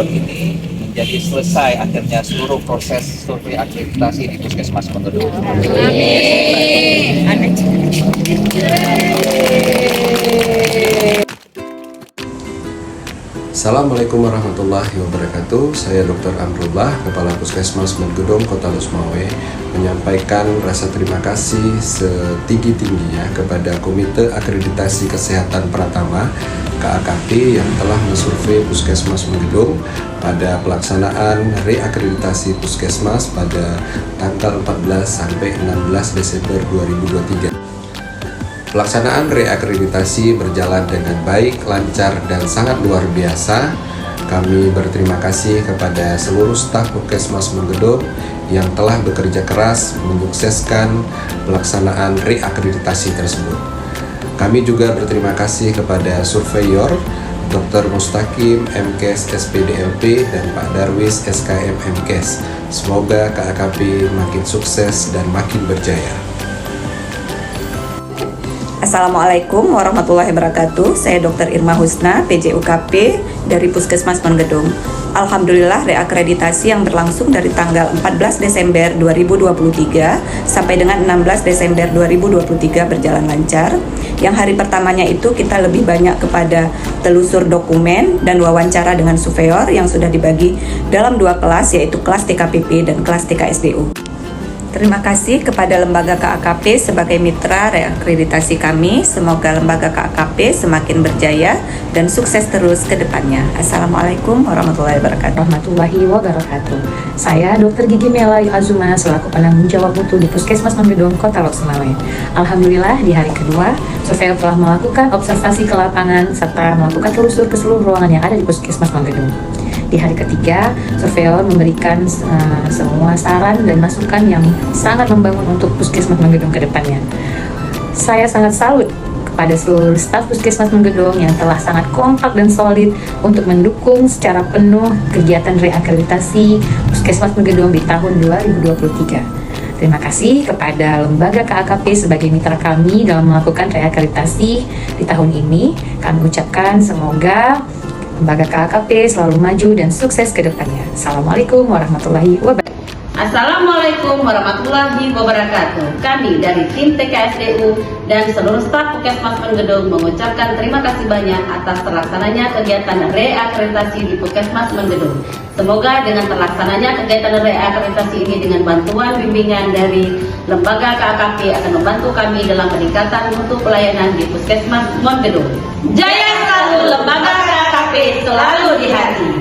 tahun ini menjadi selesai akhirnya seluruh proses survei akreditasi di Puskesmas Menggedung. Assalamualaikum warahmatullahi wabarakatuh. Saya Dr. Amrullah, Kepala Puskesmas Menggedung, Kota Lusmawe, menyampaikan rasa terima kasih setinggi-tingginya kepada Komite Akreditasi Kesehatan Pratama KAKP yang telah mensurvei Puskesmas Menggedung pada pelaksanaan reakreditasi Puskesmas pada tanggal 14 sampai 16 Desember 2023. Pelaksanaan reakreditasi berjalan dengan baik, lancar, dan sangat luar biasa. Kami berterima kasih kepada seluruh staf Puskesmas Menggedung yang telah bekerja keras menyukseskan pelaksanaan reakreditasi tersebut. Kami juga berterima kasih kepada surveyor Dr. Mustaqim MKes SPDLP dan Pak Darwis SKM MKes. Semoga KAKP makin sukses dan makin berjaya. Assalamualaikum warahmatullahi wabarakatuh. Saya Dr. Irma Husna, PJUKP dari Puskesmas Menggedung. Alhamdulillah reakreditasi yang berlangsung dari tanggal 14 Desember 2023 sampai dengan 16 Desember 2023 berjalan lancar. Yang hari pertamanya itu kita lebih banyak kepada telusur dokumen dan wawancara dengan surveyor yang sudah dibagi dalam dua kelas, yaitu kelas TKPP dan kelas TKSDU. Terima kasih kepada Lembaga KAKP sebagai mitra reakreditasi kami. Semoga Lembaga KAKP semakin berjaya dan sukses terus ke depannya. Assalamualaikum warahmatullahi wabarakatuh. Saya Dr. Gigi Melayu Azuma selaku penanggung jawab mutu di Puskesmas Menggedung, Kota Lusmawe. Alhamdulillah di hari kedua, surveyor telah melakukan observasi ke lapangan serta melakukan telusur ke seluruh ruangan yang ada di Puskesmas Menggedung. Di hari ketiga, surveyor memberikan semua saran dan masukan yang sangat membangun untuk Puskesmas Menggedung ke depannya. Saya sangat salut kepada seluruh staf Puskesmas Menggedung yang telah sangat kompak dan solid untuk mendukung secara penuh kegiatan reakreditasi Puskesmas Menggedung di tahun 2023. Terima kasih kepada Lembaga KAKP sebagai mitra kami dalam melakukan reakreditasi di tahun ini. Kami ucapkan semoga Lembaga KAKP selalu maju dan sukses ke depannya. Assalamualaikum warahmatullahi wabarakatuh. Assalamualaikum warahmatullahi wabarakatuh. Kami dari tim TKSDU dan seluruh staf Puskesmas Menggedung mengucapkan terima kasih banyak atas terlaksananya kegiatan reakreditasi di Puskesmas Menggedung. Semoga dengan terlaksananya kegiatan reakreditasi ini dengan bantuan bimbingan dari Lembaga KAKP akan membantu kami dalam peningkatan mutu pelayanan di Puskesmas Menggedung. Jaya selalu Lembaga KAKP selalu di hati.